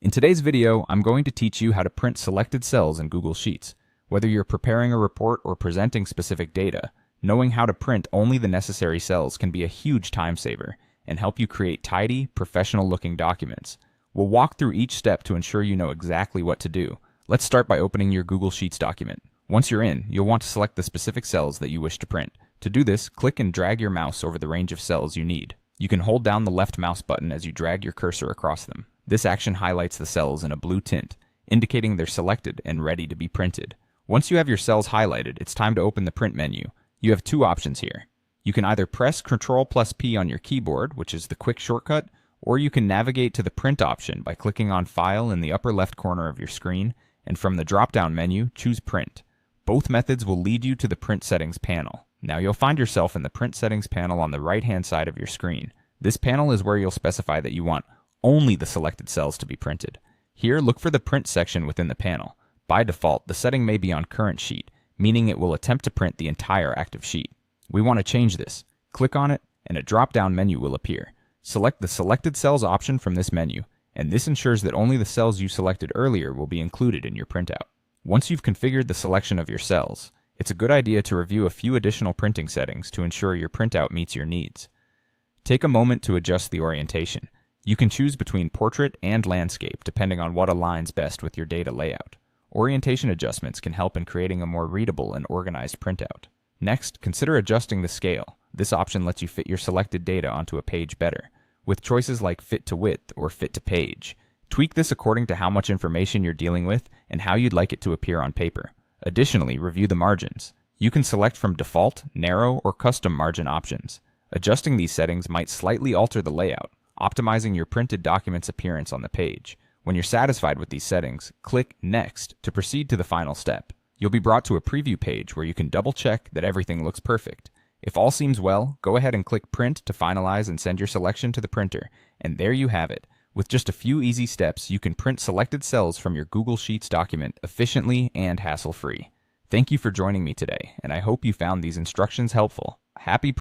In today's video, I'm going to teach you how to print selected cells in Google Sheets. Whether you're preparing a report or presenting specific data, knowing how to print only the necessary cells can be a huge time saver and help you create tidy, professional-looking documents. We'll walk through each step to ensure you know exactly what to do. Let's start by opening your Google Sheets document. Once you're in, you'll want to select the specific cells that you wish to print. To do this, click and drag your mouse over the range of cells you need. You can hold down the left mouse button as you drag your cursor across them. This action highlights the cells in a blue tint, indicating they're selected and ready to be printed. Once you have your cells highlighted, it's time to open the print menu. You have two options here. You can either press Ctrl+P on your keyboard, which is the quick shortcut, or you can navigate to the print option by clicking on File in the upper left corner of your screen, and from the drop-down menu, choose Print. Both methods will lead you to the Print Settings panel. Now you'll find yourself in the Print Settings panel on the right-hand side of your screen. This panel is where you'll specify that you want only the selected cells to be printed. Here, look for the Print section within the panel. By default, the setting may be on Current Sheet, meaning it will attempt to print the entire active sheet. We want to change this. Click on it, and a drop-down menu will appear. Select the Selected Cells option from this menu, and this ensures that only the cells you selected earlier will be included in your printout. Once you've configured the selection of your cells, it's a good idea to review a few additional printing settings to ensure your printout meets your needs. Take a moment to adjust the orientation. You can choose between portrait and landscape depending on what aligns best with your data layout. Orientation adjustments can help in creating a more readable and organized printout. Next, consider adjusting the scale. This option lets you fit your selected data onto a page better, with choices like fit to width or fit to page. Tweak this according to how much information you're dealing with and how you'd like it to appear on paper. Additionally, review the margins. You can select from default, narrow, or custom margin options. Adjusting these settings might slightly alter the layout, optimizing your printed document's appearance on the page. When you're satisfied with these settings, click Next to proceed to the final step. You'll be brought to a preview page where you can double-check that everything looks perfect. If all seems well, go ahead and click Print to finalize and send your selection to the printer. And there you have it. With just a few easy steps, you can print selected cells from your Google Sheets document efficiently and hassle-free. Thank you for joining me today, and I hope you found these instructions helpful. Happy